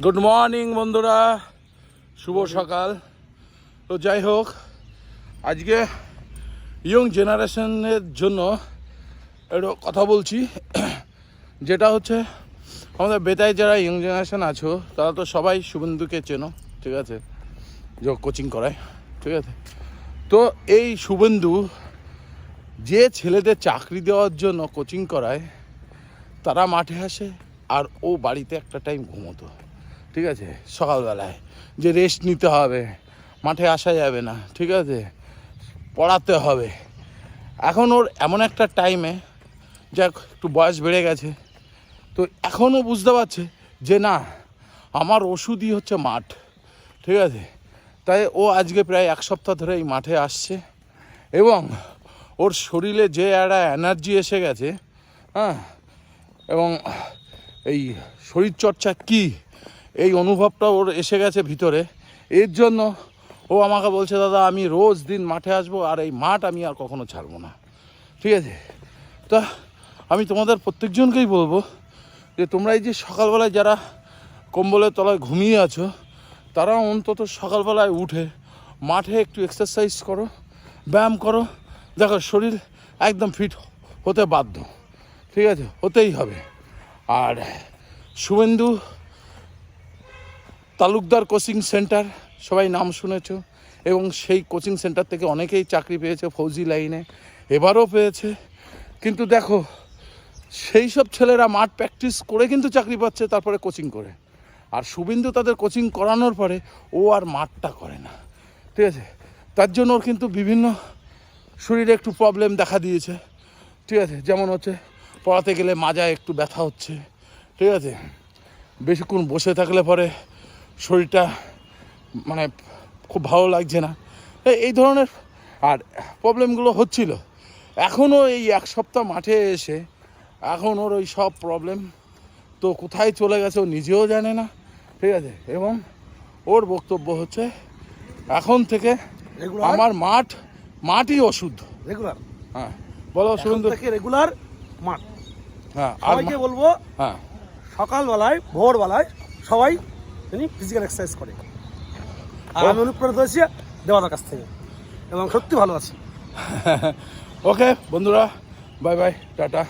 Good morning বন্ধুরা, শুভ সকাল। তো যাই হোক, আজকে ইয়ং জেনারেশনের জন্য একটু কথা বলছি, যেটা হচ্ছে আমাদের বেতায় যারা ইয়ং জেনারেশন আছো তারা তো সবাই শুভেন্দুকে চেনো, ঠিক আছে, যে কোচিং করায়, ঠিক আছে। তো এই শুভেন্দু যে ছেলেদের চাকরি দেওয়ার জন্য কোচিং করায় তারা মাঠে আসে আর ও বাড়িতে একটা টাইম ঘুমোতো, ঠিক আছে, সকালবেলায় যে রেস্ট নিতে হবে, মাঠে আসা যাবে না, ঠিক আছে, পড়াতে হবে। এখন ওর এমন একটা টাইমে যা একটু বয়স বেড়ে গেছে, তো এখনও বুঝতে পারছে যে না, আমার ওষুধই হচ্ছে মাঠ, ঠিক আছে। তাই ও আজকে প্রায় এক সপ্তাহ ধরে এই মাঠে আসছে এবং ওর শরীরে যে একটা এনার্জি এসে গেছে, হ্যাঁ, এবং এই শরীরচর্চা কী এই অনুভবটা ওর এসে গেছে ভিতরে। এর জন্য ও আমাকে বলছে, দাদা আমি রোজ দিন মাঠে আসবো আর এই মাঠ আমি আর কখনো ছাড়বো না, ঠিক আছে। তা আমি তোমাদের প্রত্যেকজনকেই বলবো যে তোমরা এই যে সকালবেলায় যারা কম্বলের তলায় ঘুমিয়ে আছো তারা অন্তত সকালবেলায় উঠে মাঠে একটু এক্সারসাইজ করো, ব্যায়াম করো, দেখো শরীর একদম ফিট হতে বাধ্য, ঠিক আছে, হতেই হবে। আর শুভেন্দু তালুকদার কোচিং সেন্টার সবাই নাম শুনেছ, এবং সেই কোচিং সেন্টার থেকে অনেকেই চাকরি পেয়েছে ফৌজি লাইনে, এবারও পেয়েছে। কিন্তু দেখো সেই সব ছেলেরা মাঠ প্র্যাকটিস করে কিন্তু চাকরি পাচ্ছে, তারপরে কোচিং করে। আর শুভেন্দু তাদের কোচিং করানোর পরে ও আর মাঠটা করে না, ঠিক আছে। তার জন্য ওর কিন্তু বিভিন্ন শরীরে একটু প্রবলেম দেখা দিয়েছে, ঠিক আছে। যেমন হচ্ছে পড়াতে গেলে মাজায় একটু ব্যথা হচ্ছে, ঠিক আছে, বেশিক্ষণ বসে থাকলে পরে শরীরটা মানে খুব ভালো লাগছে না, এই ধরনের আর প্রবলেমগুলো হচ্ছিল। এখনও এই এক সপ্তাহ মাঠে এসে এখন ওর ওই সব প্রবলেম তো কোথায় চলে গেছে ও নিজেও জানে না, ঠিক আছে। এবং ওর বক্তব্য হচ্ছে এখন থেকে আমার মাঠই ওষুধ রেগুলার। হ্যাঁ, বলো শুভেন্দু। থেকে রেগুলার মাঠ। হ্যাঁ, সবাইকে বলবো, হ্যাঁ, সকালবেলায় ভোরবেলায় সবাই ফিজিক্যাল এক্সারসাইজ করে। আর আমি অনুপ্রাণিত হয়েছি দেওয়ার কাছ থেকে এবং সত্যি ভালো আছি। ওকে বন্ধুরা, বাই বাই, টাটা।